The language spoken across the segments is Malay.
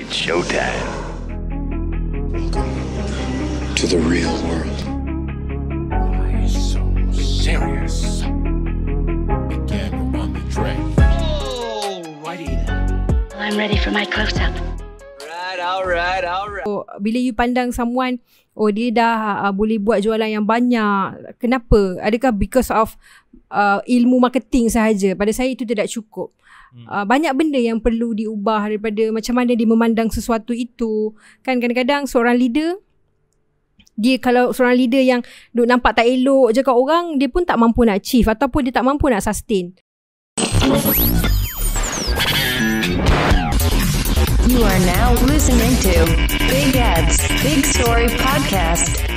It's showtime. To the real world. Why so serious? Again on the track. Alrighty then. I'm ready for my close-up. Alright. So, bila you pandang someone, oh dia dah boleh buat jualan yang banyak. Kenapa? Adakah because of ilmu marketing sahaja? Pada saya itu tidak cukup. Banyak benda yang perlu diubah daripada macam mana dia memandang sesuatu itu. Kan kadang-kadang seorang leader, dia kalau seorang leader yang duk nampak tak elok je kat orang, dia pun tak mampu nak achieve ataupun dia tak mampu nak sustain. You are now listening to Big Ads, Big Story Podcast.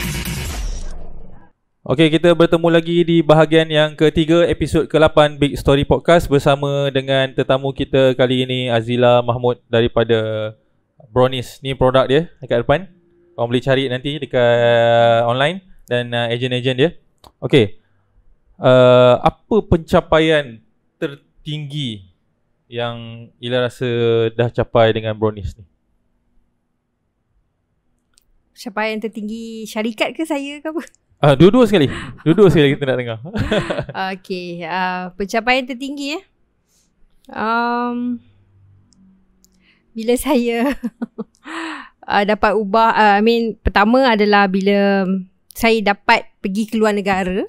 Okey, kita bertemu lagi di bahagian yang ketiga, episod ke-8 Big Story Podcast bersama dengan tetamu kita kali ini, Azila Mahmud daripada Brownies. Ni produk dia dekat depan. Korang boleh cari nanti dekat online dan ejen-ejen dia. Okey. Apa pencapaian tertinggi yang Ila rasa dah capai dengan Brownies ni? Pencapaian tertinggi syarikat ke saya ke apa? Dua-dua sekali. Dua-dua sekali kita nak dengar. Okay, pencapaian tertinggi bila saya dapat ubah, pertama adalah bila saya dapat pergi ke luar negara,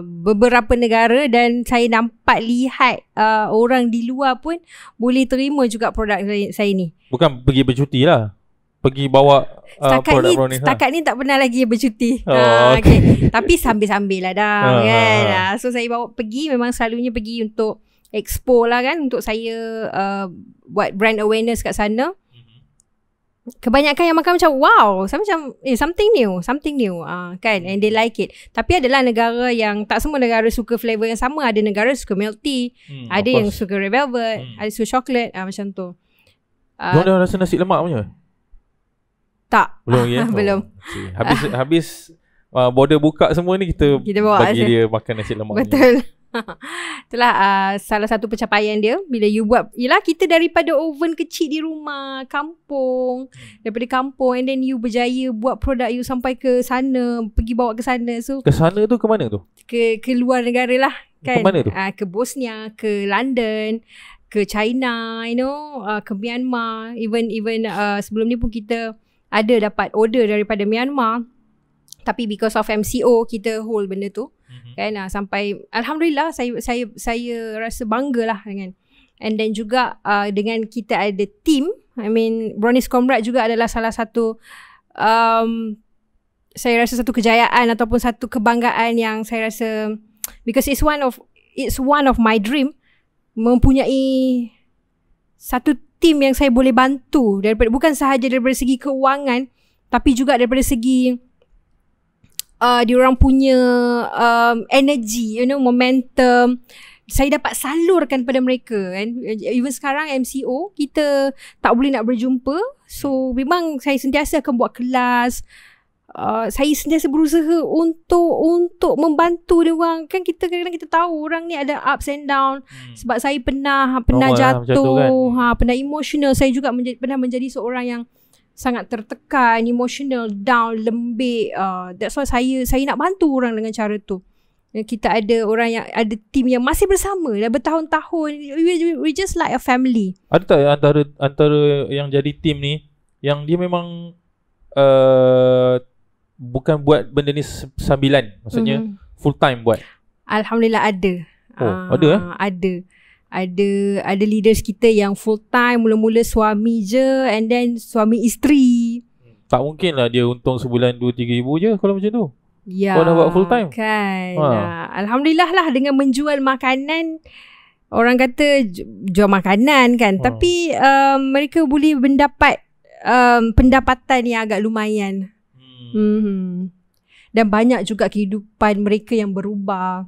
beberapa negara, dan saya nampak lihat orang di luar pun boleh terima juga produk saya ni. Bukan pergi bercuti lah, pergi bawa produk Brownies. Setakat ni tak pernah lagi bercuti. Okay. Tapi sambil-sambil lah dah kan. So saya bawa pergi, memang selalunya pergi untuk expo lah kan, untuk saya buat brand awareness kat sana. Kebanyakan yang makan macam wow, saya macam something new kan, and they like it. Tapi adalah negara yang tak semua negara suka flavor yang sama. Ada negara suka milk tea, ada yang suka red velvet, ada suka coklat, macam tu. Diorang dah rasa nasi lemak punya? Tak. Belum ya? Belum. Habis border buka semua ni, kita bagi dia makan nasi lemak. Betul. Itulah salah satu pencapaian dia. Bila you buat, yelah, kita daripada oven kecil di rumah kampung, daripada kampung, and then you berjaya buat produk you sampai ke sana, pergi bawa ke sana. So ke sana tu ke mana tu? Ke luar negara lah kan. Ke mana tu? Ke Bosnia, ke London, ke China, ke Myanmar. Even sebelum ni pun kita ada dapat order daripada Myanmar. Tapi because of MCO, kita hold benda tu. Kan, sampai alhamdulillah saya rasa bangga lah dengan. And then juga dengan kita ada team, Brownies Comrade juga adalah salah satu saya rasa satu kejayaan ataupun satu kebanggaan yang saya rasa, because it's one of my dream, mempunyai satu team yang saya boleh bantu bukan sahaja daripada segi keuangan, tapi juga daripada segi diorang punya energy, momentum, saya dapat salurkan pada mereka kan. Even sekarang MCO kita tak boleh nak berjumpa, so memang saya sentiasa akan buat kelas. Saya sentiasa berusaha untuk membantu diorang kan. Kita kadang-kadang kita tahu orang ni ada ups and down, sebab saya pernah jatuh kan? Pernah emotional. Saya juga pernah menjadi seorang yang sangat tertekan, emotional, down, lembik. That's why saya nak bantu orang dengan cara tu. Kita ada orang yang ada team yang masih bersama dah bertahun-tahun. We just like a family. Ada tak antara yang jadi team ni yang dia memang bukan buat benda ni sambilan, maksudnya full time buat? Alhamdulillah ada. Ada leaders kita yang full time, mula-mula suami je, and then suami isteri. Tak mungkin lah dia untung sebulan 2-3 ribu je kalau macam tu. Ya, kau dah buat full time kan. Alhamdulillah lah, dengan menjual makanan, orang kata jual makanan kan, tapi mereka boleh mendapat pendapatan yang agak lumayan. Dan banyak juga kehidupan mereka yang berubah.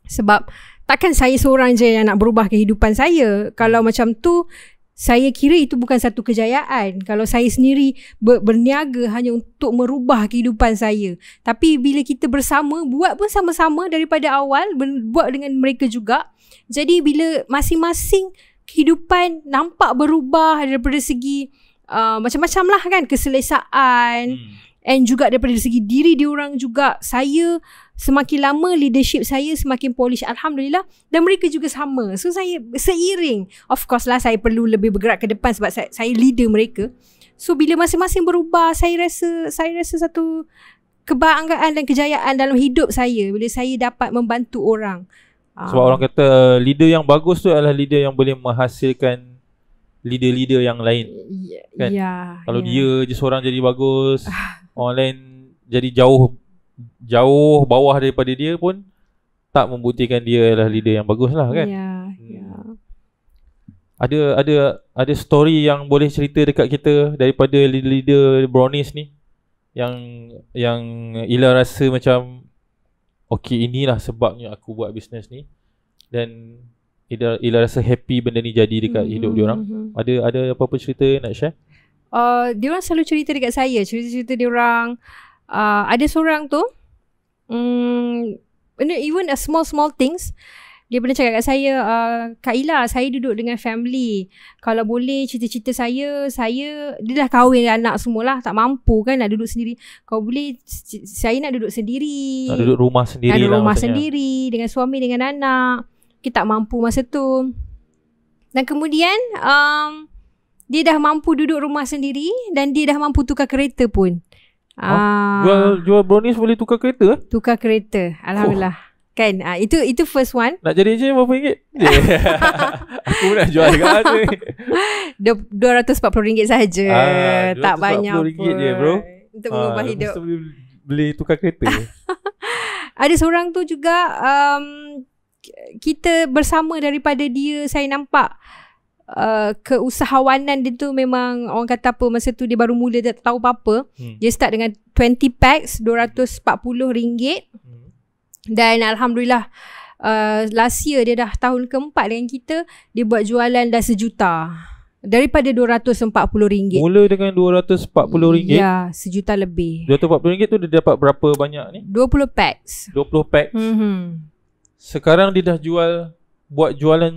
Sebab takkan saya seorang je yang nak berubah kehidupan saya. Kalau macam tu, saya kira itu bukan satu kejayaan. Kalau saya sendiri berniaga hanya untuk merubah kehidupan saya. Tapi bila kita bersama, buat pun sama-sama daripada awal, buat dengan mereka juga. Jadi bila masing-masing kehidupan nampak berubah daripada segi macam-macam lah kan, keselesaan and juga daripada segi diri diorang juga. Saya semakin lama leadership saya semakin polish, Alhamdulillah, dan mereka juga sama. So saya seiring, of course lah saya perlu lebih bergerak ke depan sebab saya leader mereka. So bila masing-masing berubah, saya rasa satu kebanggaan dan kejayaan dalam hidup saya bila saya dapat membantu orang. Sebab orang kata leader yang bagus tu adalah leader yang boleh menghasilkan leader-leader yang lain. Kan? Kalau dia je seorang jadi bagus, orang lain jadi jauh bawah daripada dia pun tak membuktikan dia adalah leader yang bagus lah kan. Ada story yang boleh cerita dekat kita daripada leader Brownies ni yang Ila rasa macam okey, inilah sebabnya aku buat bisnes ni, dan Ila rasa happy benda ni jadi dekat hidup diorang. Ada apa-apa cerita nak share? Diorang selalu cerita dekat saya, cerita diorang. Ada seorang tu even a small things, dia pernah cakap kat saya, Kak Ila, saya duduk dengan family, kalau boleh cita-cita saya dia dah kahwin anak semualah, tak mampu kan nak duduk sendiri. Kalau boleh saya nak duduk sendiri, nak duduk rumah sendiri, nak duduk rumah sendiri dengan suami dengan anak. Kita tak mampu masa tu. Dan kemudian dia dah mampu duduk rumah sendiri dan dia dah mampu tukar kereta pun. Jual brownies boleh tukar kereta? Tukar kereta, Alhamdulillah. Kan, itu first one. Nak jadi ejen berapa ringgit? Aku nak jual dekat ni. RM240 sahaja. Tak banyak pun. RM240 je bro. Untuk mengubah hidup. Boleh tukar kereta. Ada seorang tu juga, kita bersama daripada dia, saya nampak keusahawanan dia tu memang orang kata apa, masa tu dia baru mula, dia tak tahu apa-apa. Dia start dengan 20 packs RM240. Dan Alhamdulillah last year dia dah tahun keempat dengan kita, dia buat jualan dah $1,000,000 daripada RM240. Mula dengan RM240? Ya, $1,000,000 lebih. RM240 tu dia dapat berapa banyak ni? 20 packs. 20 packs. Sekarang dia dah buat jualan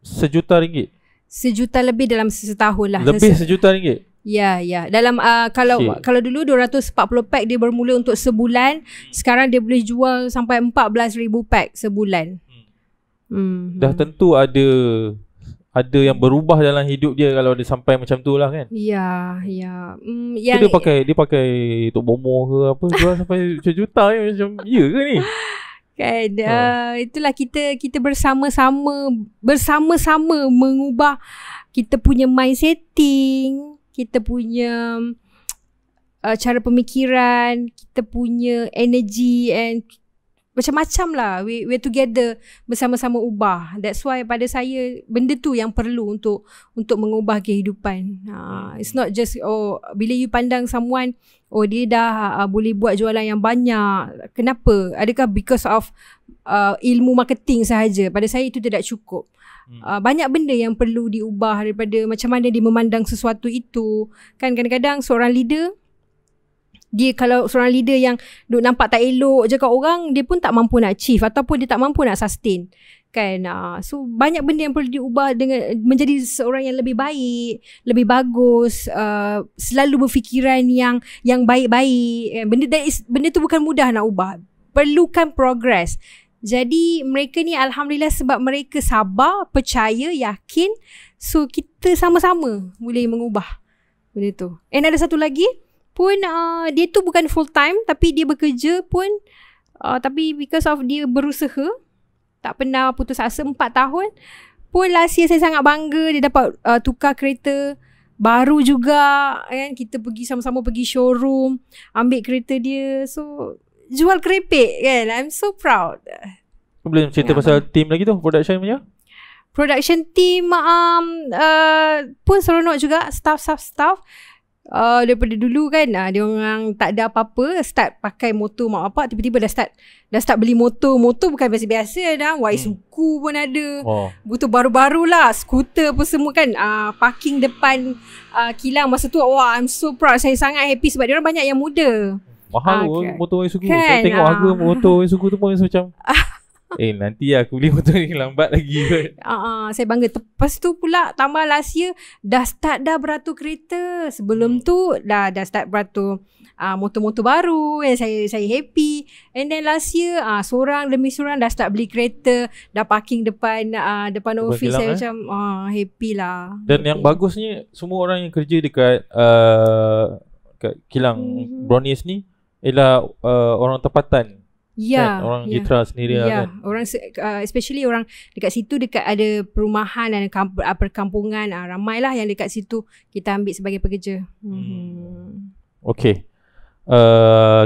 RM1,000,000. $1,000,000 lebih dalam setahun lah. Lebih RM1,000,000? Ya. Dalam kalau dulu 240 pack dia bermula untuk sebulan, sekarang dia boleh jual sampai 14,000 pack sebulan. Dah tentu ada yang berubah dalam hidup dia kalau dia sampai macam tu lah kan. Ya. Dia pakai untuk bomo ke apa, jual sampai juta macam ya ke ni? Kan, itulah kita bersama-sama mengubah kita punya mind setting, kita punya cara pemikiran, kita punya energy and macam-macam lah. We're together, bersama-sama ubah. That's why pada saya benda tu yang perlu untuk mengubah kehidupan. It's not just bila you pandang someone, dia dah boleh buat jualan yang banyak. Kenapa? Adakah because of ilmu marketing sahaja? Pada saya itu tidak cukup. Banyak benda yang perlu diubah daripada macam mana dia memandang sesuatu itu. Kan kadang-kadang seorang leader, kalau seorang leader yang duk nampak tak elok je kat orang, dia pun tak mampu nak achieve ataupun dia tak mampu nak sustain. Kan, so banyak benda yang perlu diubah dengan menjadi seorang yang lebih baik, lebih bagus, selalu berfikiran yang baik-baik. Benda tu bukan mudah nak ubah, perlukan progress. Jadi mereka ni Alhamdulillah sebab mereka sabar, percaya, yakin, so kita sama-sama boleh mengubah benda tu. And ada satu lagi pun, dia tu bukan full time tapi dia bekerja pun, tapi because of dia berusaha, tak pernah putus asa 4 tahun pun. Last year saya sangat bangga dia dapat tukar kereta baru juga kan. Kita sama-sama pergi showroom, ambil kereta dia, so jual kerepek kan. I'm so proud. Boleh cerita pasal team lagi tu, production punya? Production team pun seronok juga. Staff daripada dulu kan, dia orang tak ada apa-apa, start pakai motor mak bapak, tiba-tiba dah start beli motor bukan biasa-biasa dah. Suku pun ada, motor baru-baru lah, skuter pun semua kan. Parking depan kilang masa tu, I'm so proud. Saya sangat happy sebab dia orang banyak yang muda. Mahal motor Isuzu kan? Saya tengok harga motor Isuzu tu pun macam Nanti aku beli motor ni lambat lagi kot. Saya bangga. Lepas tu pula tambah last year dah start dah beratur kereta. Sebelum tu dah start beratur motor-motor baru yang saya happy. And then last year seorang demi seorang dah start beli kereta, dah parking depan office saya macam happy lah. Dan yang bagusnya semua orang yang kerja dekat kat kilang Brownies ni ialah orang tempatan. Ya, kan? Orang Jitra sendiri lah kan. Orang especially orang dekat situ, dekat ada perumahan dan perkampungan, ramailah yang dekat situ kita ambil sebagai pekerja. Okay,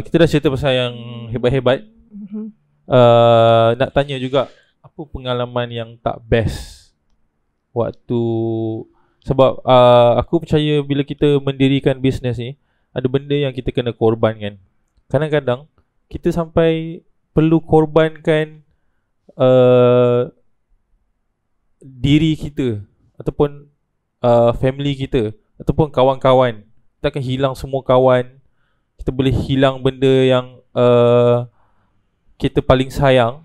kita dah cerita pasal yang hebat-hebat. Nak tanya juga, apa pengalaman yang tak best waktu, sebab aku percaya bila kita mendirikan bisnes ni, ada benda yang kita kena korbankan. Kadang-kadang kita sampai perlu korbankan diri kita ataupun family kita ataupun kawan-kawan. Kita akan hilang semua kawan. Kita boleh hilang benda yang kita paling sayang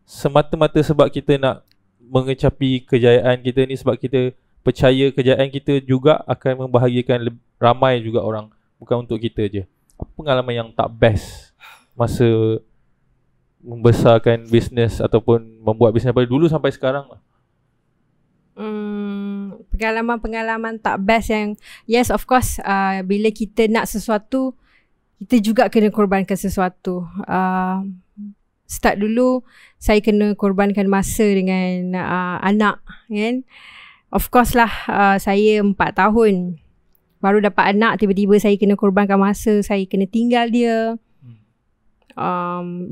semata-mata sebab kita nak mengecapi kejayaan kita ni, sebab kita percaya kejayaan kita juga akan membahagiakan ramai juga orang, bukan untuk kita je. Apa pengalaman yang tak best masa membesarkan bisnes ataupun membuat bisnes dari dulu sampai sekarang lah? Pengalaman tak best yang yes, of course, bila kita nak sesuatu, kita juga kena korbankan sesuatu. Start dulu saya kena korbankan masa dengan anak kan. Of course lah, saya 4 tahun baru dapat anak, tiba-tiba saya kena korbankan masa, saya kena tinggal dia.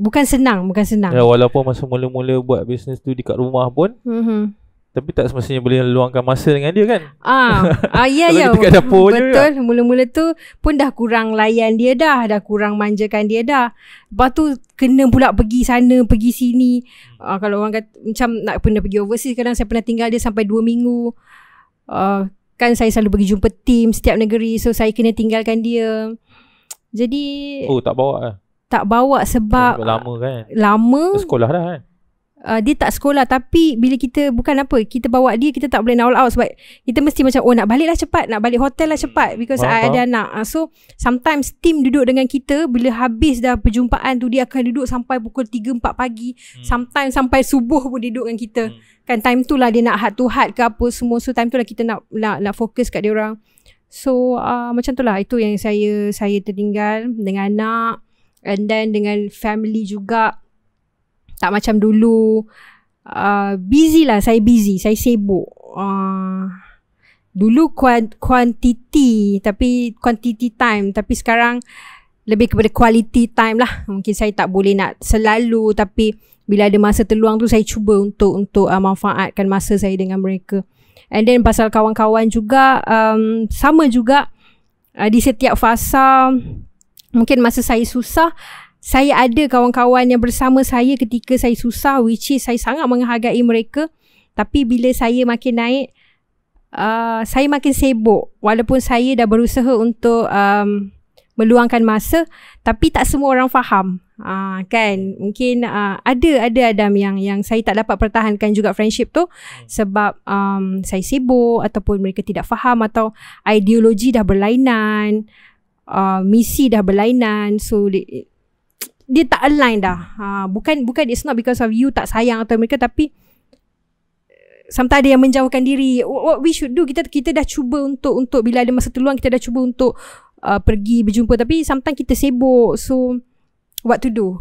Bukan senang. Ya, walaupun masa mula-mula buat bisnes tu dekat rumah pun, tapi tak semestinya boleh luangkan masa dengan dia kan. Ya. Dekat dapur je. Betul. Mula-mula tu pun dah kurang layan dia dah kurang manjakan dia dah. Lepas tu kena pula pergi sana, pergi sini. Kalau orang kata macam nak pernah pergi overseas, kadang saya pernah tinggal dia sampai 2 minggu. Kan saya selalu pergi jumpa tim setiap negeri, so saya kena tinggalkan dia. Jadi tak bawa lah. Tak bawa sebab lama kan. Lama. Dia sekolah dah kan. Dia tak sekolah, tapi bila kita kita bawa dia, kita tak boleh naul out sebab kita mesti macam nak balik lah cepat, nak balik hotel lah cepat because I ada anak. So sometimes tim duduk dengan kita, bila habis dah perjumpaan tu dia akan duduk sampai pukul 3-4 pagi. Sometimes sampai subuh pun duduk dengan kita. Kan time tu lah dia nak heart to heart ke apa semua. So time tu lah kita nak fokus kat dia orang. So macam tu lah, itu yang saya tertinggal dengan anak. And then dengan family juga tak macam dulu. Busy lah, saya busy, saya sibuk. Dulu quantity time, tapi sekarang lebih kepada quality time lah. Mungkin saya tak boleh nak selalu, tapi bila ada masa terluang tu saya cuba untuk manfaatkan masa saya dengan mereka. And then pasal kawan-kawan juga, sama juga, di setiap fasa. Mungkin masa saya susah, saya ada kawan-kawan yang bersama saya ketika saya susah, which is saya sangat menghargai mereka. Tapi bila saya makin naik, saya makin sibuk. Walaupun saya dah berusaha untuk meluangkan masa, tapi tak semua orang faham. Kan mungkin ada Adam yang saya tak dapat pertahankan juga friendship tu sebab saya sibuk ataupun mereka tidak faham atau ideologi dah berlainan. Misi dah berlainan, so dia tak align dah. Bukan it's not because of you tak sayang atau mereka, tapi sometimes ada yang menjauhkan diri. What we should do, kita dah cuba untuk bila ada masa terluang kita dah cuba untuk pergi berjumpa, tapi sometimes kita sibuk, so what to do.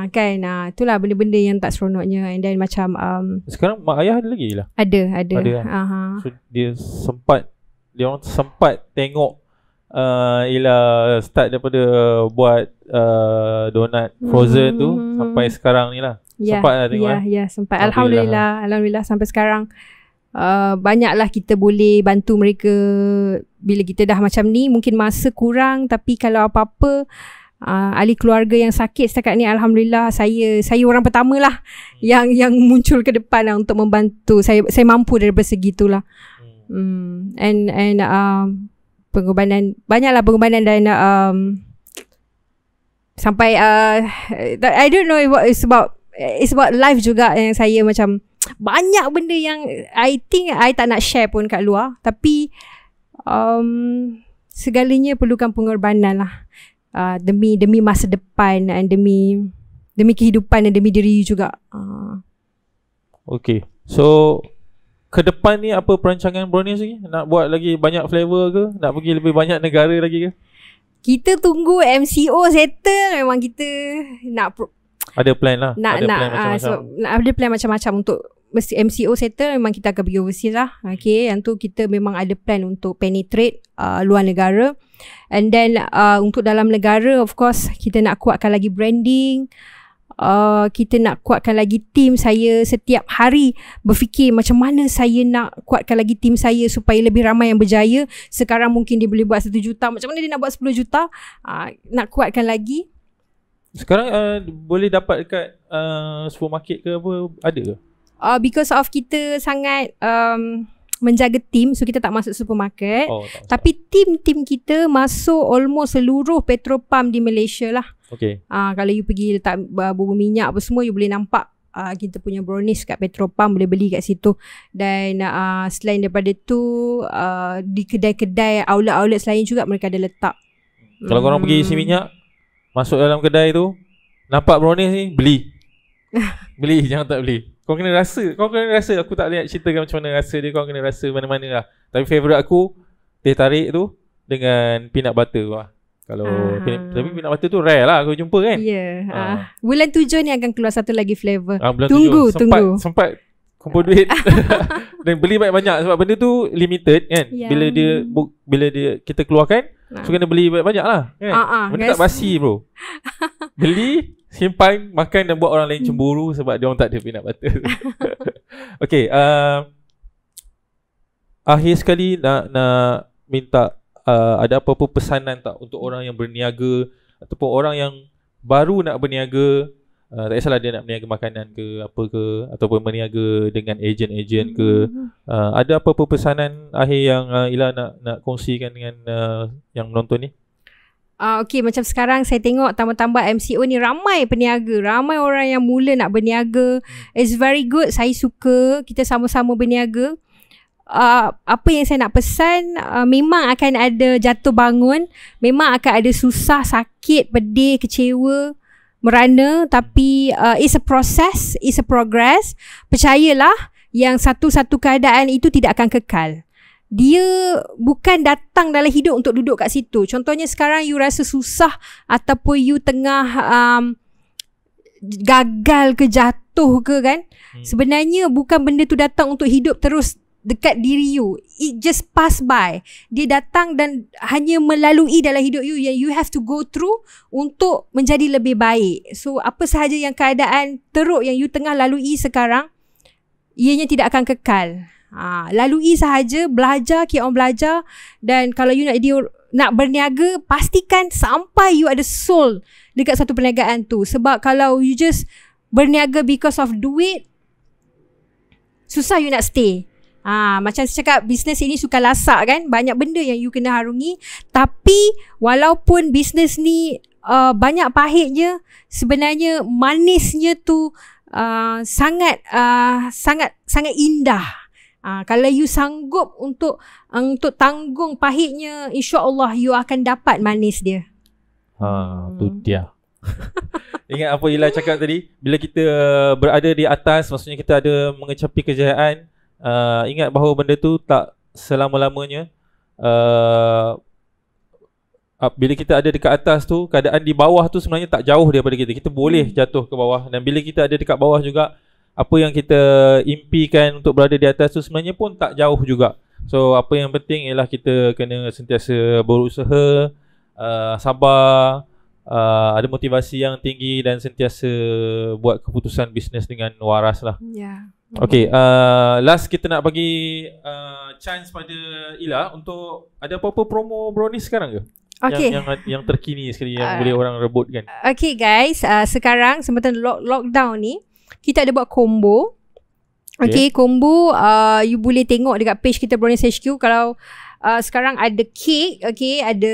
Kan itulah benda-benda yang tak seronoknya. And then macam sekarang mak ayah ada lagi lah? Ada So dia orang sempat tengok ialah start daripada buat donat frozen tu sampai sekarang ni lah. Sempat lah tengok. Sempat. Alhamdulillah sampai sekarang. Banyaklah kita boleh bantu mereka. Bila kita dah macam ni, mungkin masa kurang, tapi kalau apa-apa, ahli keluarga yang sakit setakat ni, alhamdulillah saya orang pertama lah yang muncul ke depan lah untuk membantu. Saya mampu daripada segitulah. And banyaklah pengorbanan dan sampai I don't know if it's about it's about life juga yang saya macam banyak benda yang I think I tak nak share pun kat luar. Tapi segalanya perlukan pengorbanan lah. Demi masa depan dan demi kehidupan dan demi diri juga. Okay. So ke depan ni apa perancangan Brownies lagi? Nak buat lagi banyak flavor ke? Nak pergi lebih banyak negara lagi ke? Kita tunggu MCO settle. Memang kita nak ada plan lah. Ada plan macam-macam untuk mesti MCO settle. Memang kita akan pergi overseas lah. Okay, yang tu kita memang ada plan untuk penetrate luar negara. And then untuk dalam negara, of course kita nak kuatkan lagi branding. Kita nak kuatkan lagi tim. Saya setiap hari berfikir macam mana saya nak kuatkan lagi tim saya supaya lebih ramai yang berjaya. Sekarang mungkin dia boleh buat 1 juta, macam mana dia nak buat 10 juta. Nak kuatkan lagi. Sekarang boleh dapat dekat supermarket ke apa, ada ke? Because of kita sangat menjaga tim, so kita tak masuk supermarket. Tapi tim kita masuk almost seluruh petrol pump di Malaysia lah. Okay. Kalau you pergi letak bubur minyak apa semua, you boleh nampak kita punya Brownies kat petrol pump, boleh beli kat situ. Dan selain daripada tu, di kedai-kedai outlet lain juga mereka ada letak. Kalau korang pergi isi minyak, masuk dalam kedai tu, nampak Brownies ni, beli. Beli, jangan tak beli. Kau kena rasa. Aku tak boleh ceritakan macam mana rasa dia. Kau kena rasa mana-mana lah. Tapi favourite aku, teh tarik tu dengan peanut butter. Wah. Kalau tapi peanut butter tu rare lah aku jumpa kan. Ya. Bulan 7 ni akan keluar satu lagi flavour. Tunggu. Sempat kumpul duit dan beli banyak-banyak sebab benda tu limited kan. Bila dia kita keluarkan, so kena beli banyak-banyak lah kan. Benda tak basi bro. Beli, simpan, makan dan buat orang lain cemburu sebab dia orang tak ada peanut butter. Okay, akhir sekali nak minta ada apa-apa pesanan tak untuk orang yang berniaga ataupun orang yang baru nak berniaga, tak kisahlah dia nak berniaga makanan ke apa ke, ataupun berniaga dengan ejen-ejen ke, ada apa-apa pesanan akhir yang Ila nak kongsikan dengan yang menonton ni? Okay, macam sekarang saya tengok tambah-tambah MCO ni ramai peniaga, ramai orang yang mula nak berniaga. It's very good, saya suka kita sama-sama berniaga. Apa yang saya nak pesan, memang akan ada jatuh bangun, memang akan ada susah, sakit, pedih, kecewa, merana, tapi it's a process, it's a progress. Percayalah yang satu-satu keadaan itu tidak akan kekal. Dia bukan datang dalam hidup untuk duduk kat situ. Contohnya sekarang you rasa susah ataupun you tengah gagal ke jatuh ke kan, sebenarnya bukan benda tu datang untuk hidup terus dekat diri you. It just pass by. Dia datang dan hanya melalui dalam hidup you yang you have to go through untuk menjadi lebih baik. So apa sahaja yang keadaan teruk yang you tengah lalui sekarang, ianya tidak akan kekal. Lalui sahaja, belajar, keep on belajar. Dan kalau you nak berniaga, pastikan sampai you ada soul dekat satu perniagaan tu. Sebab kalau you just berniaga because of duit, susah you nak stay. Macam saya cakap, bisnes ini suka lasak kan. Banyak benda yang you kena harungi. Tapi walaupun bisnes ni banyak pahitnya, sebenarnya manisnya tu sangat indah. Kalau you sanggup untuk tanggung pahitnya, insya-Allah you akan dapat manis dia. Tu dia. Ingat apa Ila cakap tadi, bila kita berada di atas, maksudnya kita ada mengecapi kejayaan. Ingat bahawa benda tu tak selama-lamanya. Bila kita ada dekat atas tu, keadaan di bawah tu sebenarnya tak jauh daripada kita. Kita boleh jatuh ke bawah. Dan bila kita ada dekat bawah juga, apa yang kita impikan untuk berada di atas tu sebenarnya pun tak jauh juga. So apa yang penting ialah kita kena sentiasa berusaha, sabar, ada motivasi yang tinggi dan sentiasa buat keputusan bisnes dengan waras lah. Okay, last kita nak bagi chance pada Ila untuk ada apa-apa promo Brownies sekarang ke? Okay. Yang terkini sekali yang boleh orang rebutkan. Okay guys, sekarang sempatan lockdown ni kita ada buat combo. Okay, combo you boleh tengok dekat page kita Brownies HQ. Kalau sekarang ada kek, okay, ada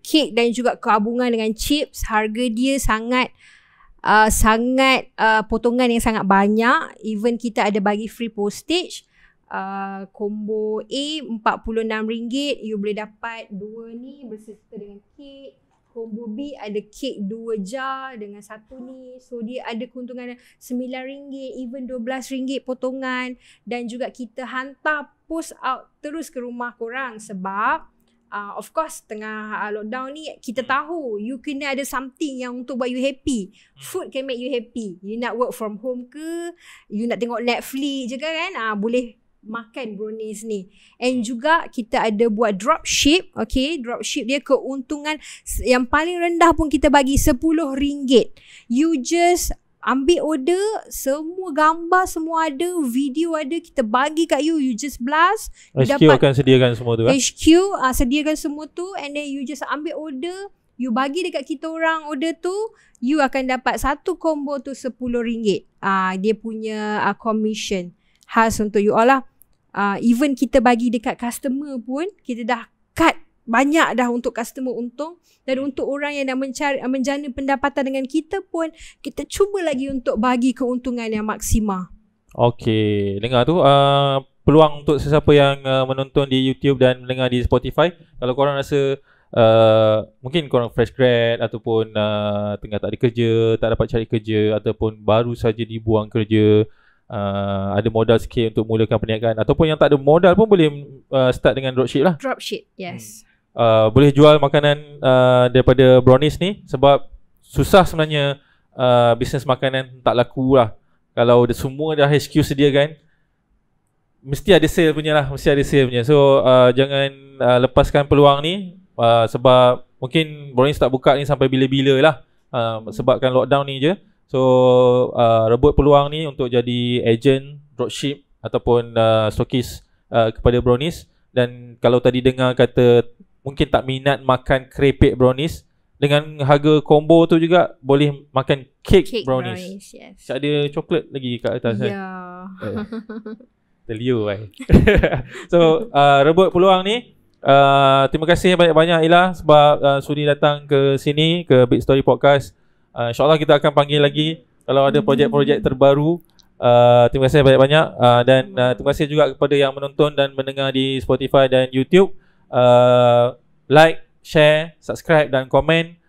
kek dan juga gabungan dengan chips. Harga dia sangat sangat potongan yang sangat banyak. Even kita ada bagi free postage. Combo A RM46, you boleh dapat 2 ni berserta dengan kek. Combo B ada kek 2 jar dengan 1 ni. So dia ada keuntungan RM9, even RM12 potongan. Dan juga kita hantar post out terus ke rumah korang. Sebab of course tengah lockdown ni kita tahu you kena ada something yang untuk buat you happy. Food can make you happy. You nak work from home ke, you nak tengok Netflix je kan, boleh makan brownies ni. And juga kita ada buat dropship. Okay, dropship dia keuntungan yang paling rendah pun kita bagi RM10. You just ambil order, semua gambar semua ada, video ada, kita bagi kat you. You just blast, HQ akan sediakan semua tu kan? HQ sediakan semua tu. And then you just ambil order, you bagi dekat kita orang order tu, you akan dapat satu combo tu RM10. Dia punya commission khas untuk you all lah. Even kita bagi dekat customer pun, kita dah cut banyak dah untuk customer untung. Dan untuk orang yang dah menjana pendapatan dengan kita pun, kita cuba lagi untuk bagi keuntungan yang maksima. Okay, dengar tu. Peluang untuk sesiapa yang menonton di YouTube dan mendengar di Spotify, kalau korang rasa mungkin korang fresh grad ataupun tengah tak ada kerja, tak dapat cari kerja, ataupun baru saja dibuang kerja, ada modal sikit untuk mulakan perniagaan, ataupun yang tak ada modal pun boleh start dengan dropship lah. Dropship, yes. Boleh jual makanan daripada brownies ni. Sebab susah sebenarnya bisnes makanan tak laku lah. Kalau semua dah HQ sediakan, mesti ada sale punya lah. Mesti ada sale punya. So jangan lepaskan peluang ni. Sebab mungkin brownies tak buka ni sampai bila-bila lah, sebabkan lockdown ni je. So rebut peluang ni untuk jadi agent dropship ataupun stokis kepada brownies. Dan kalau tadi dengar kata mungkin tak minat makan kerepek brownies, dengan harga combo tu juga boleh makan cake brownies. Yes. Ada coklat lagi kat atas. Ya. Terliur kan. So rebut peluang ni. Terima kasih banyak-banyak Ila sebab sudi datang ke sini, ke Big Story Podcast. InsyaAllah kita akan panggil lagi kalau ada projek-projek terbaru. Terima kasih banyak-banyak. Dan terima kasih juga kepada yang menonton dan mendengar di Spotify dan YouTube. Like, share, subscribe dan komen.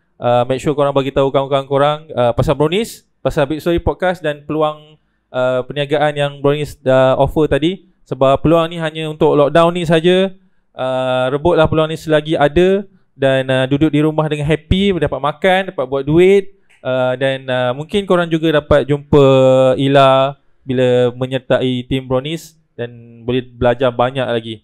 Make sure korang bagi tahu kawan-kawan korang pasal brownies, pasal Big Story Podcast dan peluang perniagaan yang brownies dah offer tadi. Sebab peluang ni hanya untuk lockdown ni saja. Rebutlah peluang ni selagi ada. Dan duduk di rumah dengan happy, dapat makan, dapat buat duit. Dan mungkin korang juga dapat jumpa Ila bila menyertai tim brownies. Dan boleh belajar banyak lagi.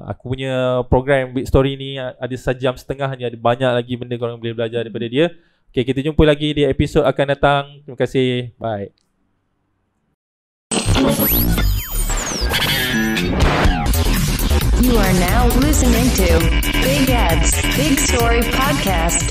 Aku punya program Big Story ni ada 1.5 jam ni, ada banyak lagi benda korang boleh belajar daripada dia. Okay, kita jumpa lagi di episod akan datang. Terima kasih, bye. You are now listening to Big Ed's Big Story Podcast.